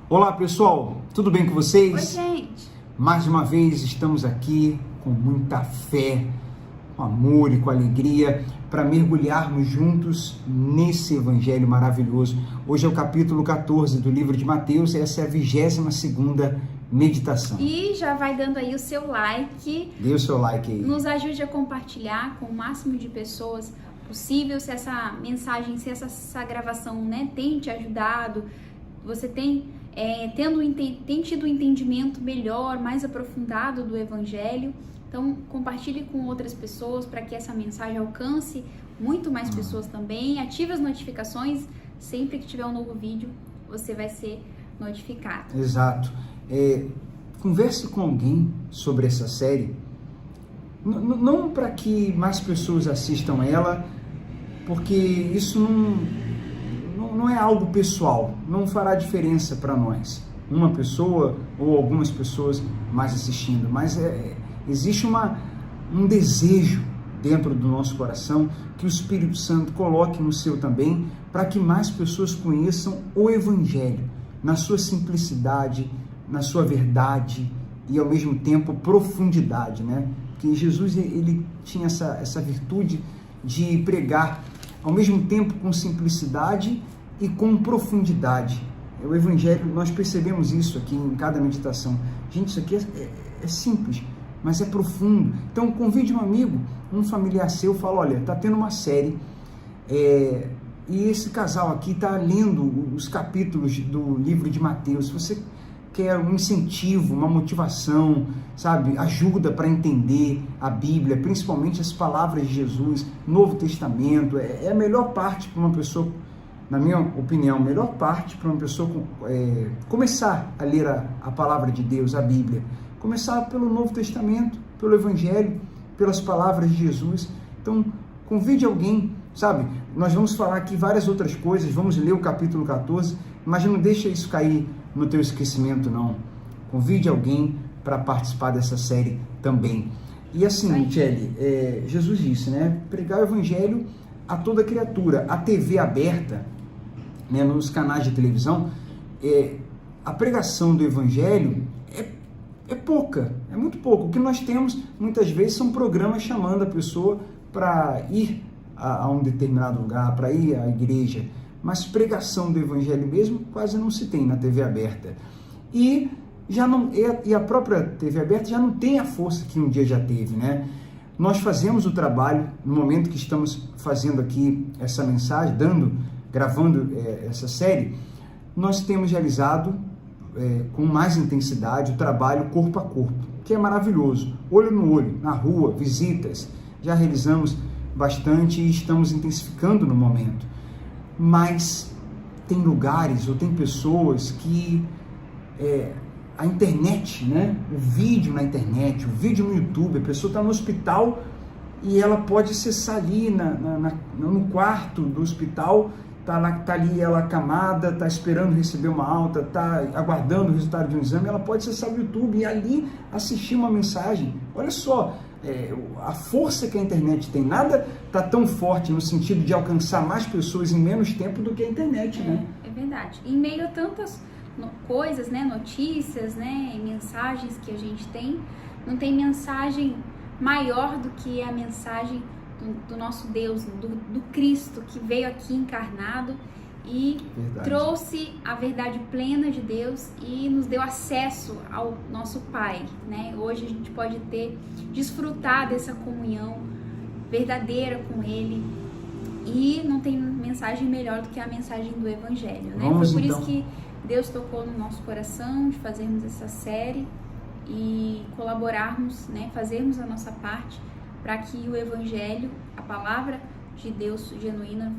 Olá pessoal, tudo bem com vocês? Oi, gente. Mais uma vez estamos aqui com muita fé, com amor e com alegria para mergulharmos juntos nesse evangelho maravilhoso. Hoje é o capítulo 14 do livro de Mateus, essa é a 22ª meditação. E já vai dando aí o seu like. Dê o seu like aí. Nos ajude a compartilhar com o máximo de pessoas possível. Se essa mensagem, se essa gravação, tem te ajudado, você tem tido um entendimento melhor, mais aprofundado do Evangelho. Então, compartilhe com outras pessoas para que essa mensagem alcance muito mais pessoas também. Ative as notificações. Sempre que tiver um novo vídeo, você vai ser notificado. Exato. Converse com alguém sobre essa série. Não para que mais pessoas assistam ela, porque isso não é algo pessoal, não fará diferença para nós, uma pessoa ou algumas pessoas mais assistindo, mas existe um desejo dentro do nosso coração que o Espírito Santo coloque no seu também, para que mais pessoas conheçam o Evangelho, na sua simplicidade, na sua verdade e ao mesmo tempo profundidade, né? Porque Jesus ele tinha essa virtude de pregar ao mesmo tempo com simplicidade e com profundidade. O Evangelho, nós percebemos isso aqui em cada meditação. Gente, isso aqui é simples, mas é profundo. Então, convide um amigo, um familiar seu, fala, olha, está tendo uma série, e esse casal aqui está lendo os capítulos do livro de Mateus. Se você quer um incentivo, uma motivação, sabe, ajuda para entender a Bíblia, principalmente as palavras de Jesus, Novo Testamento, é a melhor parte para uma pessoa, na minha opinião, a melhor parte para uma pessoa começar a ler a palavra de Deus, a Bíblia. Começar pelo Novo Testamento, pelo Evangelho, pelas palavras de Jesus. Então, convide alguém, sabe? Nós vamos falar aqui várias outras coisas, vamos ler o capítulo 14, mas não deixa isso cair no teu esquecimento, não. Convide alguém para participar dessa série também. E assim, Kelly, Jesus disse, né? Pregar o Evangelho a toda criatura. A TV aberta, né, nos canais de televisão, a pregação do Evangelho é pouca, é muito pouco. O que nós temos, muitas vezes, são programas chamando a pessoa para ir a um determinado lugar, para ir à igreja, mas pregação do Evangelho mesmo quase não se tem na TV aberta. E a própria TV aberta já não tem a força que um dia já teve, né? Nós fazemos o trabalho, no momento que estamos fazendo aqui essa mensagem, gravando essa série, nós temos realizado com mais intensidade o trabalho corpo a corpo, que é maravilhoso, olho no olho, na rua, visitas, já realizamos bastante e estamos intensificando no momento. Mas tem lugares ou tem pessoas que a internet, né? O vídeo na internet, o vídeo no YouTube, a pessoa está no hospital e ela pode acessar ali no quarto do hospital, tá ali ela acamada, está esperando receber uma alta, está aguardando o resultado de um exame, ela pode acessar o YouTube e ali assistir uma mensagem. Olha só, a força que a internet tem. Nada está tão forte no sentido de alcançar mais pessoas em menos tempo do que a internet, né? É verdade. Em meio a tantas coisas, né, notícias, né, mensagens que a gente tem, não tem mensagem maior do que a mensagem do nosso Deus, do Cristo, que veio aqui encarnado e trouxe a verdade plena de Deus e nos deu acesso ao nosso Pai, né? Hoje a gente pode desfrutar dessa comunhão verdadeira com Ele, e não tem mensagem melhor do que a mensagem do Evangelho, né? Foi por isso que Deus tocou no nosso coração de fazermos essa série e colaborarmos, né? Fazermos a nossa parte para que o Evangelho, a palavra de Deus genuína,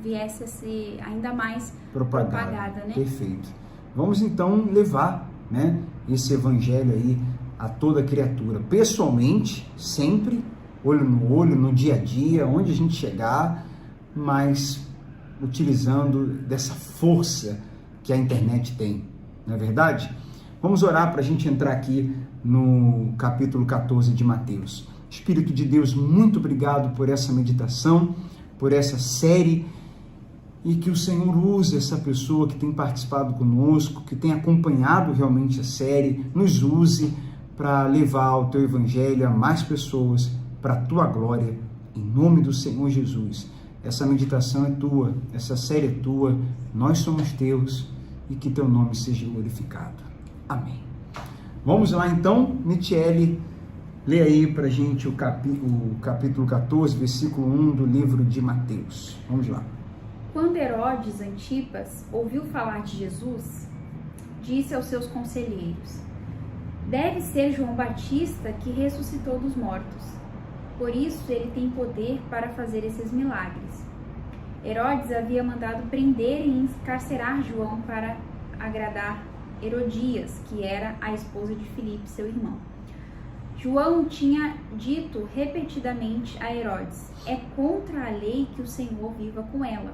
viesse a ser ainda mais propagada, né? Perfeito. Vamos então levar, né, esse Evangelho aí a toda criatura, pessoalmente, sempre, olho no olho, no dia a dia, onde a gente chegar, mas utilizando dessa força que a internet tem, não é verdade? Vamos orar para a gente entrar aqui no capítulo 14 de Mateus. Espírito de Deus, muito obrigado por essa meditação, por essa série e que o Senhor use essa pessoa que tem participado conosco, que tem acompanhado realmente a série, nos use para levar o teu evangelho a mais pessoas, para a tua glória, em nome do Senhor Jesus. Essa meditação é tua, essa série é tua, nós somos teus, e que teu nome seja glorificado. Amém. Vamos lá então, Michele, lê aí para a gente o capítulo 14, versículo 1 do livro de Mateus. Vamos lá. Quando Herodes Antipas ouviu falar de Jesus, disse aos seus conselheiros: deve ser João Batista que ressuscitou dos mortos. Por isso ele tem poder para fazer esses milagres. Herodes havia mandado prender e encarcerar João para agradar Herodias, que era a esposa de Filipe, seu irmão. João tinha dito repetidamente a Herodes: é contra a lei que o Senhor viva com ela.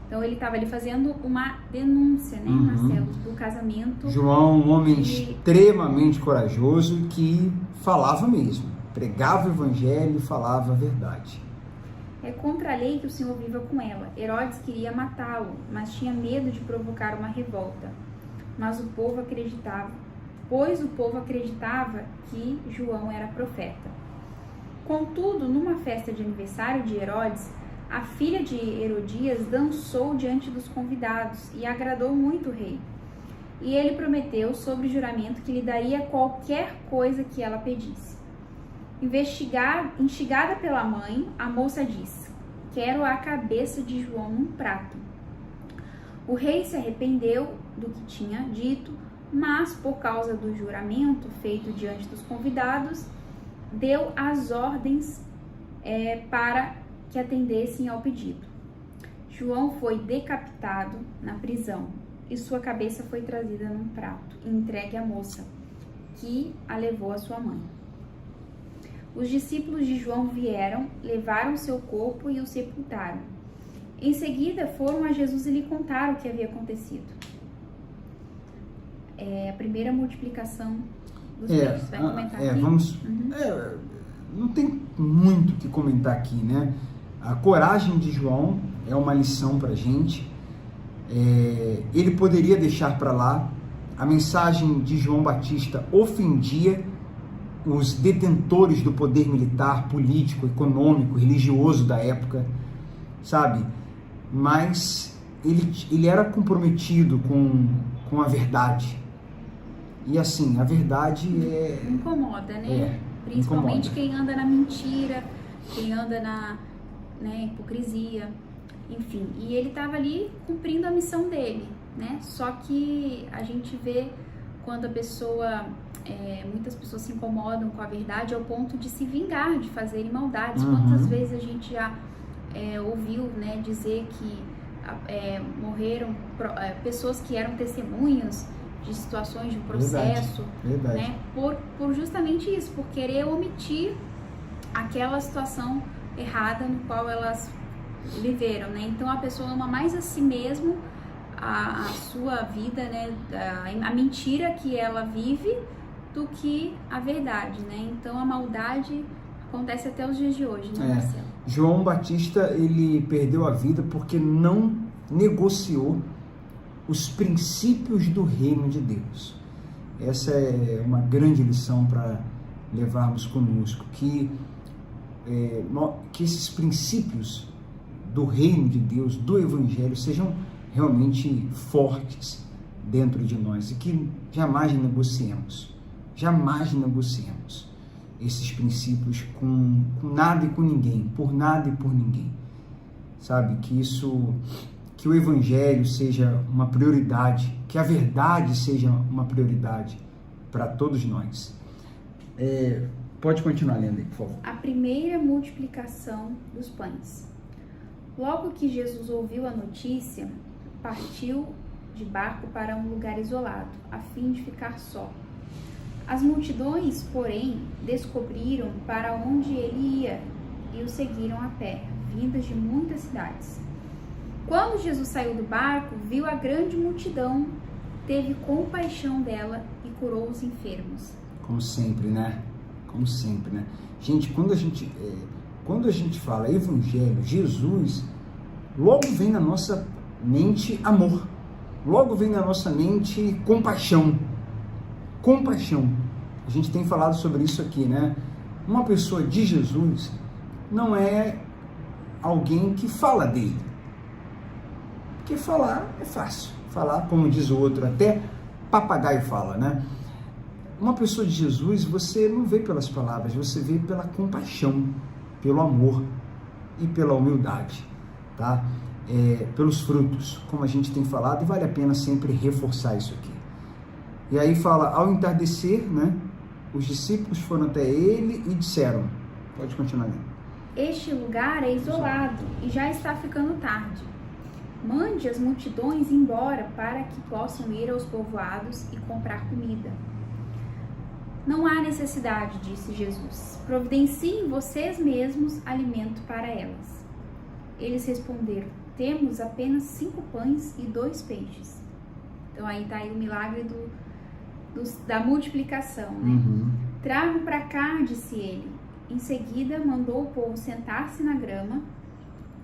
Então ele estava ali fazendo uma denúncia, né, Marcelo, do casamento. João, um homem extremamente corajoso que falava mesmo, pregava o evangelho e falava a verdade. É contra a lei que o Senhor viva com ela. Herodes queria matá-lo, mas tinha medo de provocar uma revolta. Mas o povo acreditava, que João era profeta. Contudo, numa festa de aniversário de Herodes, a filha de Herodias dançou diante dos convidados e agradou muito o rei. E ele prometeu, sob juramento, que lhe daria qualquer coisa que ela pedisse. Instigada pela mãe, a moça disse: quero a cabeça de João num prato. O rei se arrependeu do que tinha dito, mas por causa do juramento feito diante dos convidados, deu as ordens para que atendessem ao pedido. João foi decapitado na prisão e sua cabeça foi trazida num prato e entregue à moça, que a levou à sua mãe. Os discípulos de João vieram, levaram seu corpo e o sepultaram. Em seguida foram a Jesus e lhe contaram o que havia acontecido. A primeira multiplicação dos peixes. Vai comentar aqui? Não tem muito o que comentar aqui, né? A coragem de João é uma lição para a gente. Ele poderia deixar para lá. A mensagem de João Batista ofendia os detentores do poder militar, político, econômico, religioso da época, sabe? Mas ele era comprometido com a verdade. E assim, a verdade incomoda, né? Principalmente incomoda. Quem anda na mentira, quem anda na hipocrisia, enfim. E ele estava ali cumprindo a missão dele, né? Só que a gente vê quando a pessoa... muitas pessoas se incomodam com a verdade ao ponto de se vingar, de fazerem maldades. Quantas vezes a gente já ouviu, né, dizer que morreram pessoas que eram testemunhas de situações de um processo, verdade. Né, por justamente isso, por querer omitir aquela situação errada no qual elas viveram, né? Então a pessoa ama mais a si mesmo, a sua vida, né, a mentira que ela vive, do que a verdade, né? Então a maldade acontece até os dias de hoje, né, Marcelo? João Batista, ele perdeu a vida porque não negociou os princípios do reino de Deus. Essa é uma grande lição para levarmos conosco, que esses princípios do reino de Deus, do evangelho, sejam realmente fortes dentro de nós e que jamais negociemos esses princípios com nada e com ninguém, por nada e por ninguém, sabe? Que o evangelho seja uma prioridade, que a verdade seja uma prioridade para todos nós. Pode continuar lendo aí, por favor. A primeira multiplicação dos pães. Logo que Jesus ouviu a notícia, partiu de barco para um lugar isolado, a fim de ficar só. As multidões, porém, descobriram para onde ele ia e o seguiram a pé, vindas de muitas cidades. Quando Jesus saiu do barco, viu a grande multidão, teve compaixão dela e curou os enfermos. Como sempre, né? Gente, quando a gente fala evangelho, Jesus, logo vem na nossa mente amor, logo vem na nossa mente compaixão. Compaixão. A gente tem falado sobre isso aqui, né? Uma pessoa de Jesus não é alguém que fala dele. Porque falar é fácil. Falar, como diz o outro, até papagaio fala, né? Uma pessoa de Jesus, você não vê pelas palavras, você vê pela compaixão, pelo amor e pela humildade, tá? Pelos frutos, como a gente tem falado, e vale a pena sempre reforçar isso aqui. E aí fala, ao entardecer, né, os discípulos foram até ele e disseram, pode continuar lendo. Este lugar é isolado e já está ficando tarde. Mande as multidões embora para que possam ir aos povoados e comprar comida. Não há necessidade, disse Jesus. Providenciem vocês mesmos alimento para elas. Eles responderam, temos apenas 5 pães e 2 peixes. Então aí está aí o milagre da multiplicação, né? Uhum. Tragam para cá, disse ele. Em seguida, mandou o povo sentar-se na grama,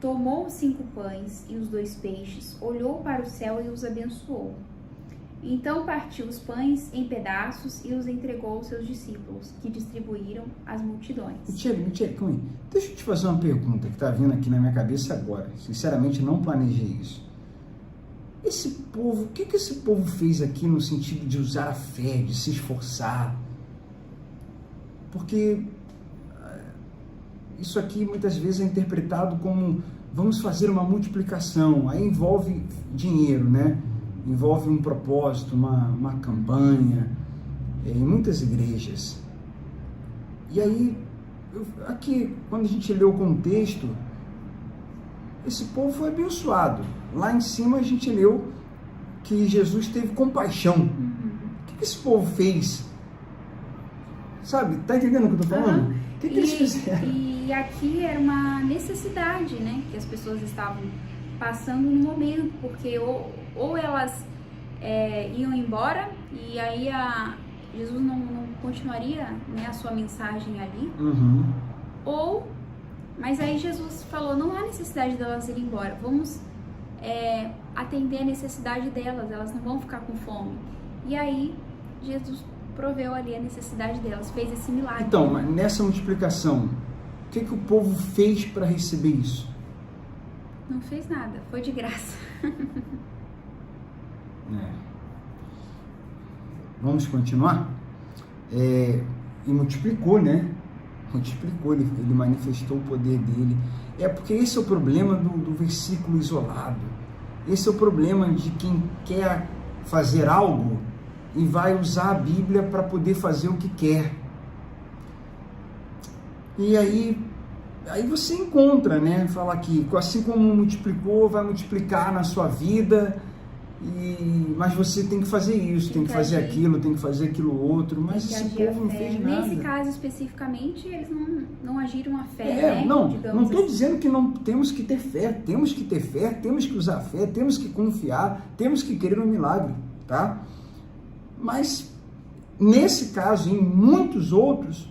tomou os 5 pães e os 2 peixes, olhou para o céu e os abençoou. Então partiu os pães em pedaços e os entregou aos seus discípulos, que distribuíram às multidões. Michele, deixa eu te fazer uma pergunta que está vindo aqui na minha cabeça agora. Sinceramente, não planejei isso. Esse povo, o que esse povo fez aqui no sentido de usar a fé, de se esforçar? Porque isso aqui muitas vezes é interpretado como vamos fazer uma multiplicação, aí envolve dinheiro, né? Envolve um propósito, uma campanha, em muitas igrejas. E aí, aqui, quando a gente lê o contexto, esse povo foi abençoado. Lá em cima a gente leu que Jesus teve compaixão. O que esse povo fez? Sabe, tá entendendo o que eu tô falando? O que eles fizeram? E aqui era uma necessidade, né, que as pessoas estavam passando no momento, porque ou elas iam embora e aí Jesus não continuaria, né, a sua mensagem ali, mas aí Jesus falou, não há necessidade delas irem embora, vamos atender a necessidade delas, elas não vão ficar com fome. E aí Jesus proveu ali a necessidade delas, fez esse milagre. Então, mas nessa multiplicação, o que o povo fez para receber isso? Não fez nada, foi de graça. Vamos continuar? E multiplicou, né? Multiplicou, ele manifestou o poder dele. Porque esse é o problema do versículo isolado. Esse é o problema de quem quer fazer algo e vai usar a Bíblia para poder fazer o que quer. E aí você encontra, né? Fala aqui, assim como multiplicou, vai multiplicar na sua vida, mas você tem que fazer isso, tem que fazer aquilo, tem que fazer aquilo outro, mas esse povo não fez nada. Nesse caso especificamente, eles não agiram a fé, né? Não estou dizendo que não temos que ter fé, temos que ter fé, temos que usar a fé, temos que confiar, temos que crer no milagre, tá? Mas, nesse caso, e em muitos outros,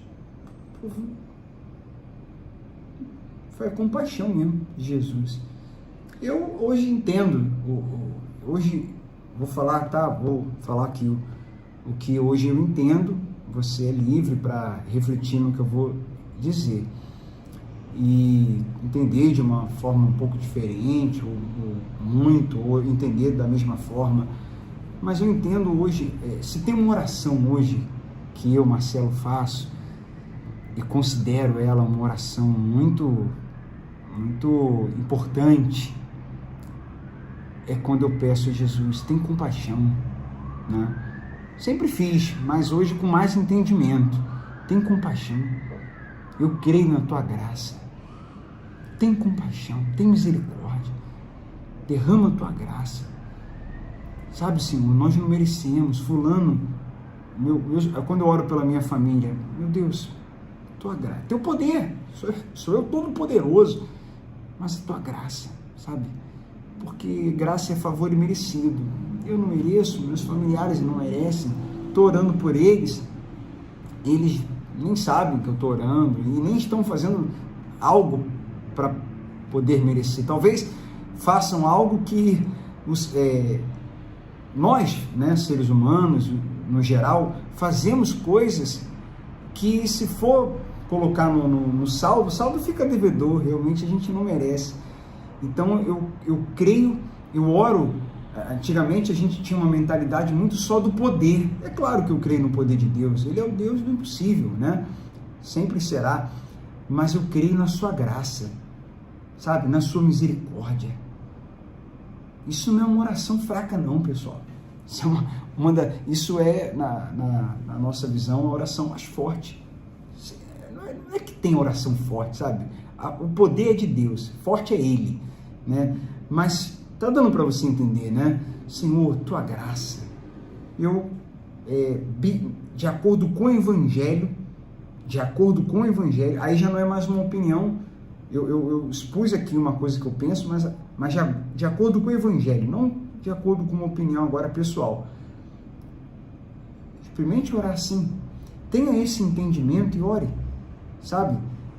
foi a compaixão mesmo de Jesus. Eu hoje entendo, hoje vou falar aqui o que hoje eu entendo, você é livre para refletir no que eu vou dizer e entender de uma forma um pouco diferente, ou entender da mesma forma, mas eu entendo hoje, se tem uma oração hoje que eu, Marcelo, faço e considero ela uma oração muito importante, é quando eu peço a Jesus, tem compaixão, né? Sempre fiz, mas hoje com mais entendimento. Tem compaixão. Eu creio na tua graça. Tem compaixão, tem misericórdia. Derrama a tua graça. Sabe, Senhor, nós não merecemos. Fulano, quando eu oro pela minha família, meu Deus, tua graça, teu poder, sou eu todo poderoso, mas a tua graça, sabe? Porque graça é favor imerecido. Eu não mereço, meus familiares não merecem. Estou orando por eles, eles nem sabem que eu estou orando e nem estão fazendo algo para poder merecer. Talvez façam algo que nós, né, seres humanos, no geral, fazemos coisas que, se for colocar no saldo, o saldo fica devedor, realmente a gente não merece. Então eu creio, eu oro. Antigamente a gente tinha uma mentalidade muito só do poder. É claro que eu creio no poder de Deus, Ele é o Deus do impossível, né? Sempre será. Mas eu creio na sua graça, sabe? Na sua misericórdia. Isso não é uma oração fraca não, pessoal. Isso é na nossa visão, a oração mais forte. Não é que tem oração forte, sabe? O poder é de Deus, forte é Ele, né? Mas tá dando para você entender, né? Senhor, tua graça. Eu, de acordo com o Evangelho, aí já não é mais uma opinião. Eu expus aqui uma coisa que eu penso, mas já de acordo com o Evangelho, não de acordo com uma opinião agora pessoal. Experimente orar assim. Tenha esse entendimento e ore, sabe?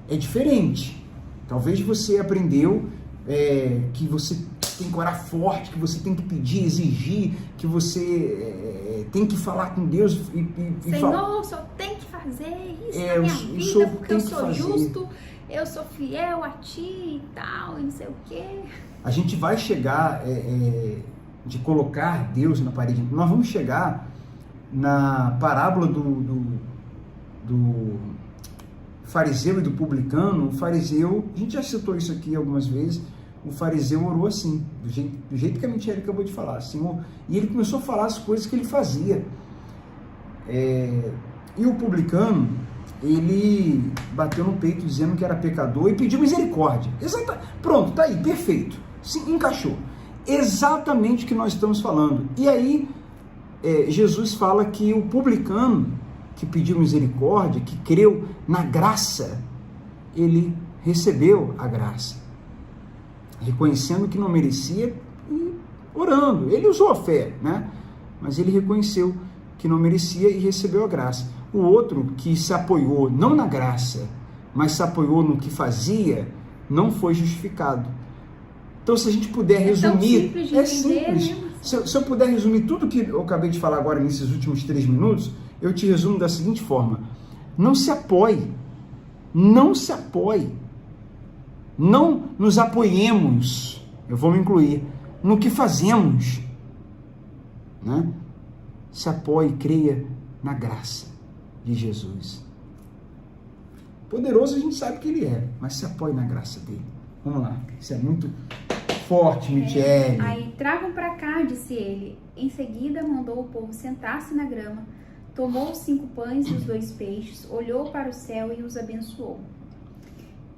É diferente. Talvez você aprendeu que você tem que orar forte, que você tem que pedir, exigir, que você tem que falar com Deus Senhor, o Senhor tem que fazer isso na minha vida, porque eu sou justo, eu sou fiel a Ti e tal, e não sei o quê. A gente vai chegar de colocar Deus na parede. Nós vamos chegar na parábola do fariseu e do publicano. O fariseu, a gente já citou isso aqui algumas vezes, o fariseu orou assim, do jeito que a Michele acabou de falar, Senhor, e ele começou a falar as coisas que ele fazia. E o publicano, ele bateu no peito dizendo que era pecador e pediu misericórdia. Pronto, tá aí, perfeito, se encaixou. Exatamente o que nós estamos falando. E aí, Jesus fala que o publicano que pediu misericórdia, que creu na graça, ele recebeu a graça, reconhecendo que não merecia e orando. Ele usou a fé, né? Mas ele reconheceu que não merecia e recebeu a graça. O outro que se apoiou não na graça, mas se apoiou no que fazia, não foi justificado. Então, se a gente puder resumir, é simples. Se eu puder resumir tudo que eu acabei de falar agora nesses últimos 3 minutos, eu te resumo da seguinte forma: não se apoie, não nos apoiemos, eu vou me incluir, no que fazemos, né? Se apoie, creia na graça de Jesus. Poderoso a gente sabe que Ele é, mas se apoie na graça dele. Vamos lá, isso é muito forte, Michele. Aí, tragam para cá, disse ele. Em seguida, mandou o povo sentar-se na grama, tomou os 5 pães e os 2 peixes, olhou para o céu e os abençoou.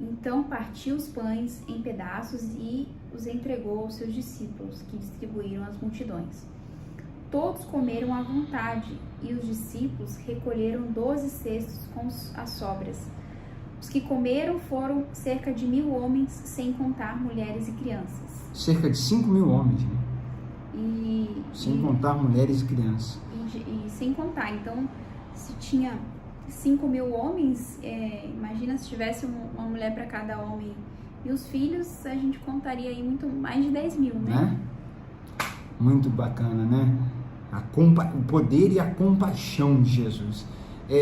Então partiu os pães em pedaços e os entregou aos seus discípulos, que distribuíram às multidões. Todos comeram à vontade, e os discípulos recolheram 12 cestos com as sobras. Os que comeram foram cerca de 1.000 homens, sem contar mulheres e crianças. Cerca de 5.000 homens, né? Sem contar mulheres e crianças. E sem contar, então, se tinha 5.000 homens, imagina se tivesse uma mulher para cada homem e os filhos, a gente contaria aí muito mais de 10.000, né? Muito bacana, né? O poder e a compaixão de Jesus.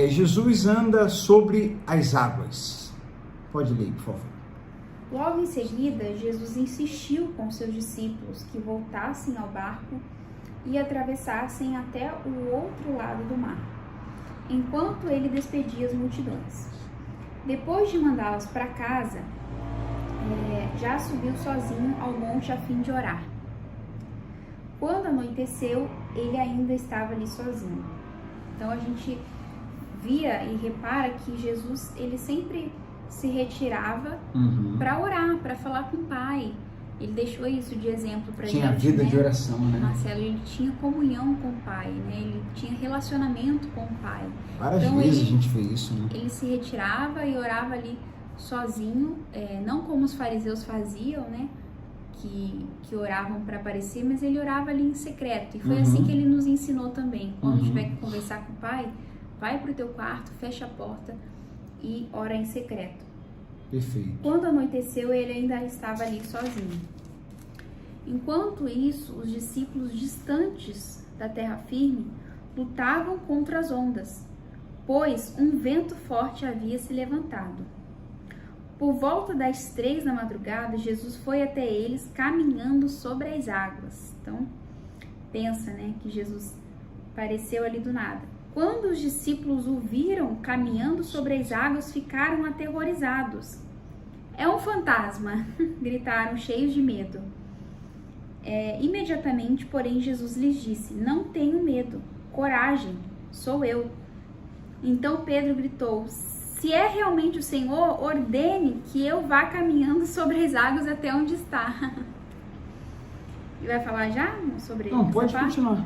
Jesus anda sobre as águas. Pode ler, por favor. Logo em seguida, Jesus insistiu com seus discípulos que voltassem ao barco e atravessassem até o outro lado do mar, enquanto ele despedia as multidões. Depois de mandá-los para casa, já subiu sozinho ao monte a fim de orar. Quando anoiteceu, ele ainda estava ali sozinho. Então a gente via e repara que Jesus, ele sempre se retirava para orar, para falar com o Pai. Ele deixou isso de exemplo para gente. Tinha vida, né? De oração, né? Marcelo, ele tinha comunhão com o Pai, né? Ele tinha relacionamento com o Pai. Várias vezes a gente vê isso, né? Ele se retirava e orava ali sozinho, não como os fariseus faziam, né? Que oravam para aparecer, mas ele orava ali em secreto. E foi assim que ele nos ensinou também. Quando tiver que conversar com o Pai, vai para o teu quarto, fecha a porta e ora em secreto. Perfeito. Quando anoiteceu, ele ainda estava ali sozinho. Enquanto isso, os discípulos distantes da terra firme lutavam contra as ondas, pois um vento forte havia se levantado. Por volta das 3 da madrugada, Jesus foi até eles caminhando sobre as águas. Então, pensa, né, que Jesus apareceu ali do nada. Quando os discípulos o viram caminhando sobre as águas, ficaram aterrorizados. É um fantasma, gritaram cheios de medo. Imediatamente, porém, Jesus lhes disse: não tenham medo, coragem, sou eu. Então Pedro gritou: se é realmente o Senhor, ordene que eu vá caminhando sobre as águas até onde está. E vai falar já sobre isso? Não, pode continuar.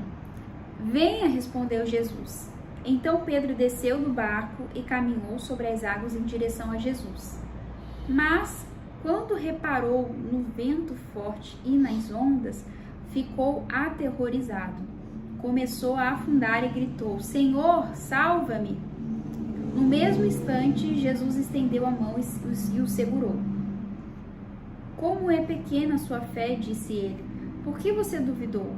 Venha, respondeu Jesus. Então Pedro desceu do barco e caminhou sobre as águas em direção a Jesus. Mas, quando reparou no vento forte e nas ondas, ficou aterrorizado. Começou a afundar e gritou: Senhor, salva-me! No mesmo instante, Jesus estendeu a mão e o segurou. Como é pequena a sua fé, disse ele. Por que você duvidou?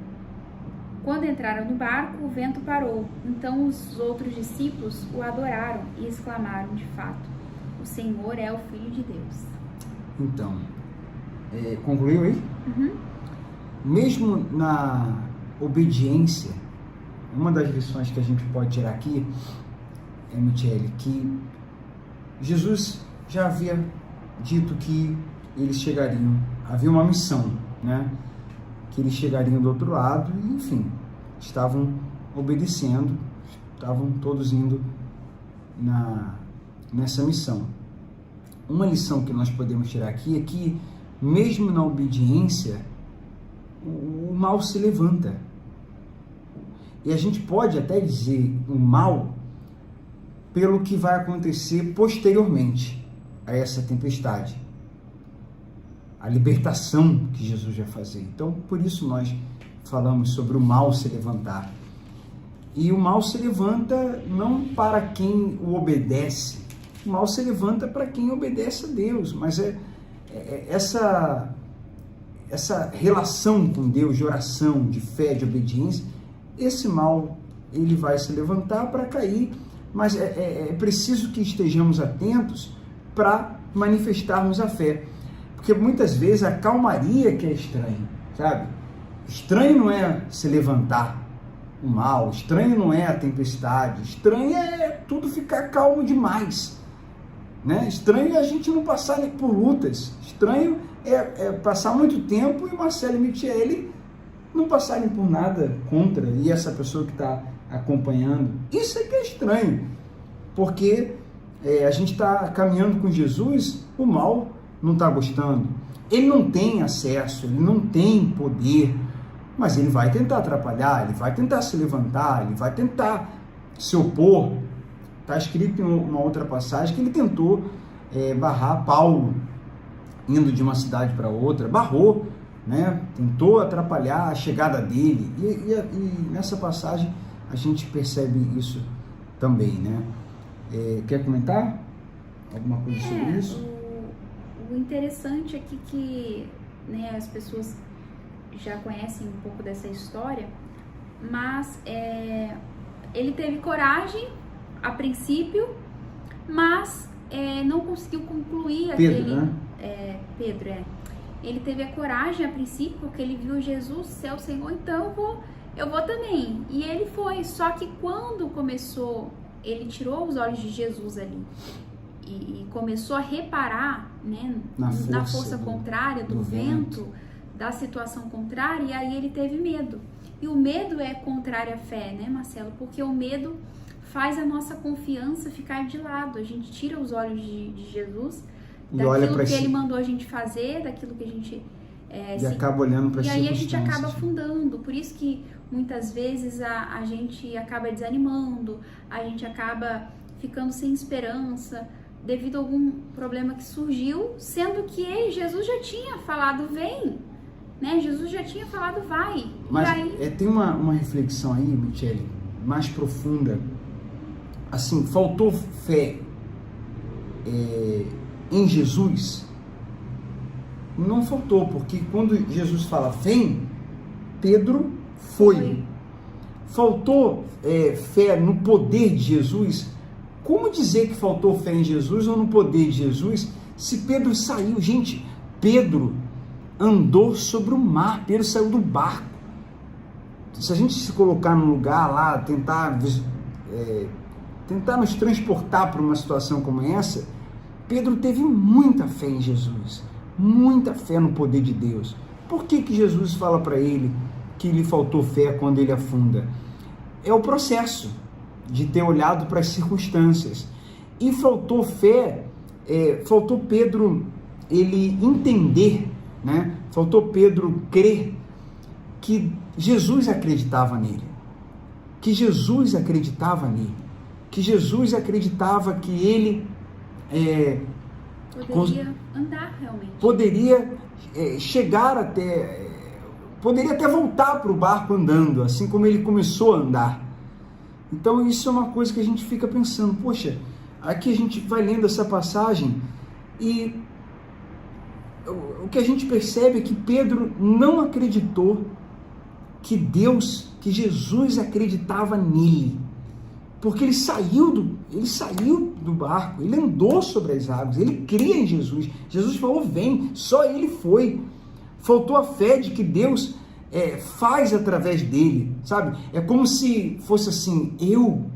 Quando entraram no barco, o vento parou. Então os outros discípulos o adoraram e exclamaram: de fato, o Senhor é o Filho de Deus. Então, concluiu aí? Uhum. Mesmo na obediência, uma das lições que a gente pode tirar aqui é, Michele, que Jesus já havia dito que eles chegariam, havia uma missão, né? Que eles chegariam do outro lado e, enfim, estavam obedecendo, estavam todos indo nessa missão. Uma lição que nós podemos tirar aqui é que, mesmo na obediência, o mal se levanta. E a gente pode até dizer o mal pelo que vai acontecer posteriormente a essa tempestade. A libertação que Jesus vai fazer. Então, por isso nós falamos sobre o mal se levantar. E o mal se levanta não para quem o obedece. O mal se levanta para quem obedece a Deus. Mas essa relação com Deus, de oração, de fé, de obediência, esse mal ele vai se levantar para cair. Mas é preciso que estejamos atentos para manifestarmos a fé. Porque muitas vezes a calmaria que é estranho, sabe? Estranho não é se levantar o mal, estranho não é a tempestade, estranho é tudo ficar calmo demais, né? Estranho é a gente não passar por lutas, estranho é passar muito tempo e Marcelo e Michele não passarem por nada contra, e essa pessoa que está acompanhando. Isso é que é estranho, porque a gente está caminhando com Jesus, o mal não está gostando, ele não tem acesso, ele não tem poder, mas ele vai tentar atrapalhar, ele vai tentar se levantar, ele vai tentar se opor. Está escrito em uma outra passagem que ele tentou barrar Paulo, indo de uma cidade para outra, barrou, né? Tentou atrapalhar a chegada dele, e nessa passagem a gente percebe isso também, né? Quer comentar alguma coisa sobre isso? O interessante aqui que, né, as pessoas já conhecem um pouco dessa história, mas ele teve coragem a princípio, mas não conseguiu concluir Pedro, ele teve a coragem a princípio porque ele viu Jesus ser o Senhor, então eu vou também, e ele foi. Só que quando começou, ele tirou os olhos de Jesus ali e começou a reparar, né, na força contrária do vento, da situação contrária, e aí ele teve medo. E o medo é contrário à fé, né, Marcelo? Porque o medo faz a nossa confiança ficar de lado. A gente tira os olhos de Jesus, daquilo que ele mandou a gente fazer, daquilo que a gente... e acaba olhando para as circunstâncias. E aí a gente acaba afundando. Por isso que muitas vezes a gente acaba desanimando, a gente acaba ficando sem esperança, devido a algum problema que surgiu, sendo que Jesus já tinha falado, vem, né? Jesus já tinha falado, vai. Mas aí... tem uma reflexão aí, Michele, mais profunda. Assim, faltou fé em Jesus não faltou, porque quando Jesus fala vem, Pedro foi. Faltou fé no poder de Jesus? Como dizer que faltou fé em Jesus ou no poder de Jesus se Pedro saiu? Gente, Pedro andou sobre o mar, Pedro saiu do barco. Se a gente se colocar num lugar lá, tentar nos transportar para uma situação como essa, Pedro teve muita fé em Jesus, muita fé no poder de Deus. Por que Jesus fala para ele que lhe faltou fé quando ele afunda? É o processo de ter olhado para as circunstâncias. E faltou fé, faltou Pedro ele entender, né? Faltou Pedro crer que Jesus acreditava nele, que Jesus acreditava nele, que Jesus acreditava que ele poderia andar realmente, poderia chegar até, poderia até voltar para o barco andando, assim como ele começou a andar. Então isso é uma coisa que a gente fica pensando, poxa, aqui a gente vai lendo essa passagem e o que a gente percebe é que Pedro não acreditou que Jesus acreditava nele, porque ele saiu do barco, ele andou sobre as águas, ele cria em Jesus. Jesus falou, vem, só ele foi. Faltou a fé de que Deus faz através dele, sabe? É como se fosse assim, eu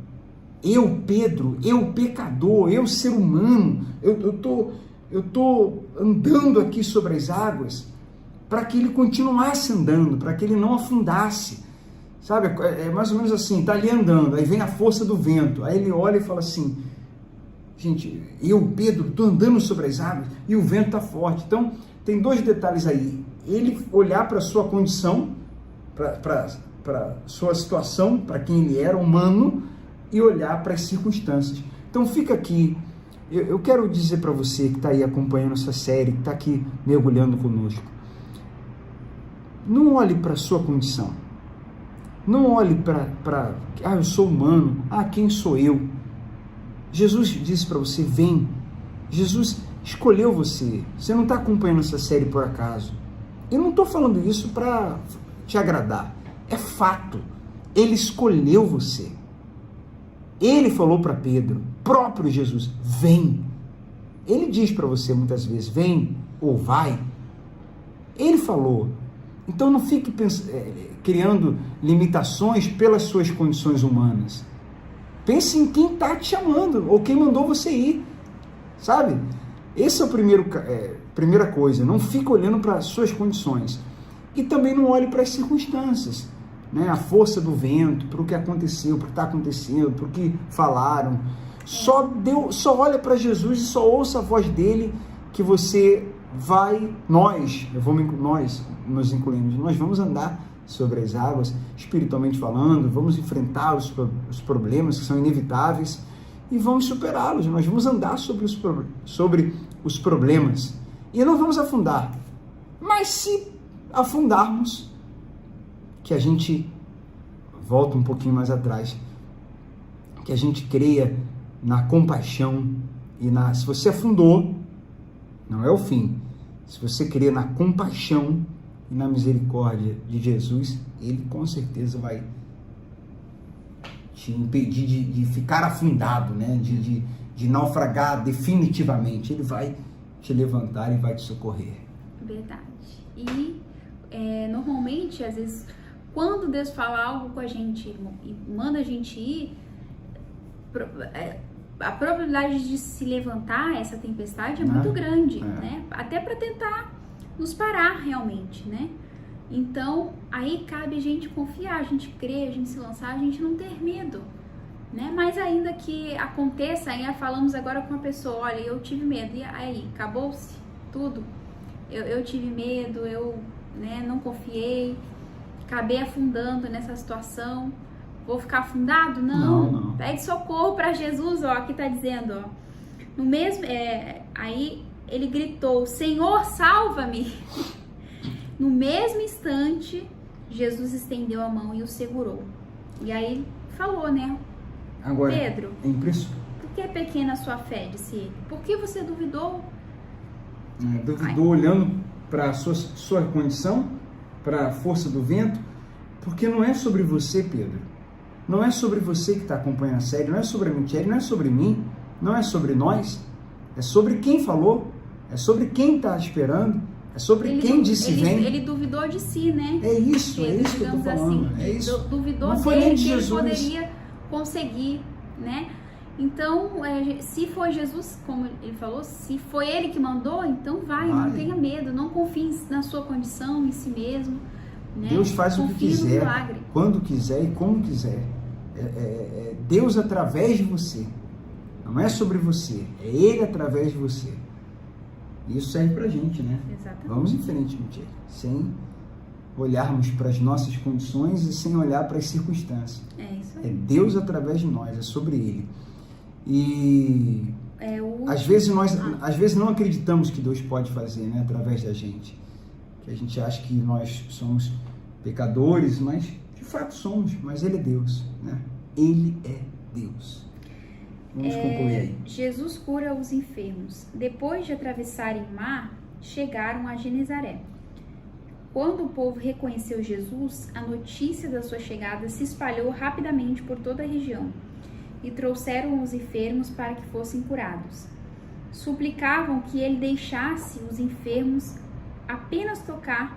Pedro, eu pecador, eu ser humano, eu tô andando aqui sobre as águas para que ele continuasse andando, para que ele não afundasse, sabe? É mais ou menos assim, tá ali andando, aí vem a força do vento, aí ele olha e fala assim, gente, eu, Pedro, tô andando sobre as águas e o vento tá forte. Então, tem dois detalhes aí, ele olhar para a sua condição, para sua situação, para quem ele era, humano, e olhar para as circunstâncias. Então fica aqui, eu quero dizer para você que está aí acompanhando essa série, que está aqui mergulhando conosco, não olhe para a sua condição, não olhe para, eu sou humano, quem sou eu? Jesus disse para você, vem. Jesus escolheu você, você não está acompanhando essa série por acaso. Eu não estou falando isso para te agradar, é fato, ele escolheu você. Ele falou para Pedro, próprio Jesus, vem. Ele diz para você muitas vezes, vem ou vai. Ele falou. Então não fique criando limitações pelas suas condições humanas. Pense em quem está te chamando ou quem mandou você ir, sabe? Esse é o primeira coisa, não fique olhando para as suas condições. E também não olhe para as circunstâncias, né? A força do vento, para o que aconteceu, para o que está acontecendo, para o que falaram. Só olha para Jesus e só ouça a voz dele que você vai, nós nos incluímos, nós vamos andar sobre as águas, espiritualmente falando, vamos enfrentar os problemas que são inevitáveis e vamos superá-los, nós vamos andar sobre os problemas e não vamos afundar, mas se afundarmos, que a gente volta um pouquinho mais atrás, que a gente creia na compaixão e se você afundou, não é o fim. Se você crer na compaixão e na misericórdia de Jesus, ele com certeza vai te impedir de ficar afundado, né? de naufragar definitivamente. Ele vai te levantar e vai te socorrer. Verdade. E normalmente, às vezes, quando Deus fala algo com a gente e manda a gente ir, a probabilidade de se levantar essa tempestade é muito grande, né? Até para tentar nos parar realmente, né? Então, aí cabe a gente confiar, a gente crer, a gente se lançar, a gente não ter medo, né? Mas ainda que aconteça, aí falamos agora com uma pessoa, olha, eu tive medo, e aí, acabou-se tudo? Eu tive medo, não confiei, acabei afundando nessa situação. Vou ficar afundado? Não. Pede socorro para Jesus, aqui tá dizendo, no mesmo, aí ele gritou, Senhor, salva-me. No mesmo instante, Jesus estendeu a mão e o segurou. E aí falou, né? Agora, Pedro, é impressionante. Por que é pequena a sua fé, disse ele? Por que você duvidou? Duvidou olhando para a sua condição, para a força do vento, porque não é sobre você, Pedro. Não é sobre você que está acompanhando a série, não é sobre a Michele, não é sobre mim, não é sobre nós, é sobre quem falou, é sobre quem está esperando, é sobre quem disse vem. Ele duvidou de si, né? É isso Pedro, que eu estou falando. Assim, é isso. Duvidou não foi dele nem de que Jesus. ele poderia conseguir, né? Então, se foi Jesus, como ele falou, se foi ele que mandou, então vai. Não tenha medo, não confie na sua condição, em si mesmo. Né? Deus faz o que quiser, milagre. quando quiser e como quiser. Deus através de você. Não é sobre você, é Ele através de você. Isso serve pra gente, né? Exatamente. Vamos em frente, Michele, sem olharmos para as nossas condições e sem olhar para as circunstâncias. É isso aí. É Deus através de nós, é sobre Ele. E às vezes não acreditamos que Deus pode fazer, né, através da gente. Que a gente acha que nós somos pecadores, mas de fato somos, mas Ele é Deus, né? Ele é Deus. Vamos concluir aí. Jesus cura os enfermos. Depois de atravessarem o mar, chegaram a Genezaré. Quando o povo reconheceu Jesus, a notícia da sua chegada se espalhou rapidamente por toda a região e trouxeram os enfermos para que fossem curados. Suplicavam que ele deixasse os enfermos apenas tocar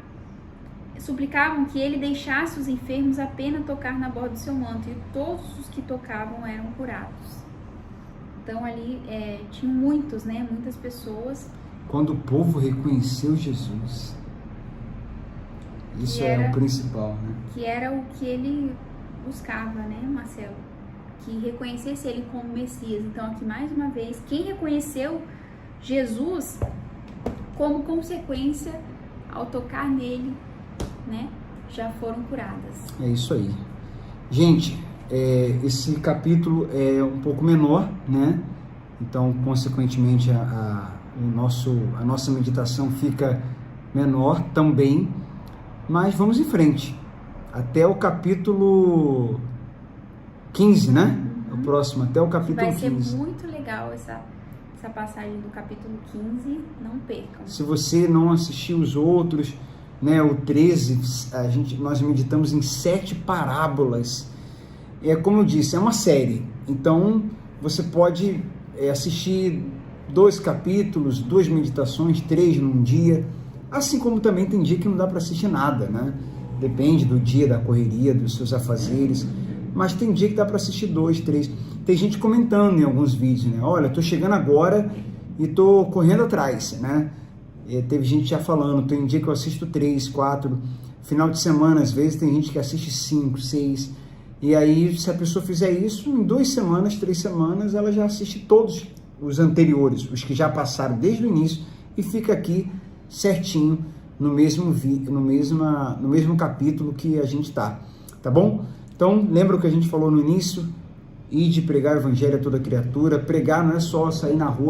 na borda do seu manto, e todos os que tocavam eram curados. Então ali tinham muitas pessoas. Quando o povo reconheceu Jesus, isso é o principal, né? Que era o que ele buscava, né, Marcelo? Que reconhecesse ele como Messias. Então aqui mais uma vez, quem reconheceu Jesus, como consequência, ao tocar nele, né, já foram curadas. É isso aí. Gente, esse capítulo é um pouco menor, né? Então, consequentemente, a nossa meditação fica menor também. Mas vamos em frente. Até o capítulo 15, né? O próximo, até o capítulo 15. Vai ser muito legal essa passagem do capítulo 15, não percam. Se você não assistiu os outros, né, o 13, nós meditamos em 7 parábolas. Como eu disse, é uma série. Então, você pode assistir 2 capítulos, 2 meditações, 3 num dia. Assim como também tem dia que não dá para assistir nada, né? Depende do dia, da correria, dos seus afazeres. Mas tem dia que dá para assistir 2, 3. Tem gente comentando em alguns vídeos, né? Olha, tô chegando agora e tô correndo atrás, né? Teve gente já falando, tem dia que eu assisto 3, 4. Final de semana, às vezes, tem gente que assiste 5, 6. E aí, se a pessoa fizer isso, em 2 semanas, 3 semanas, ela já assiste todos os anteriores, os que já passaram desde o início, e fica aqui certinho no mesmo capítulo que a gente tá bom? Então, lembra o que a gente falou no início? Ir de pregar o evangelho a toda criatura. Pregar não é só sair na rua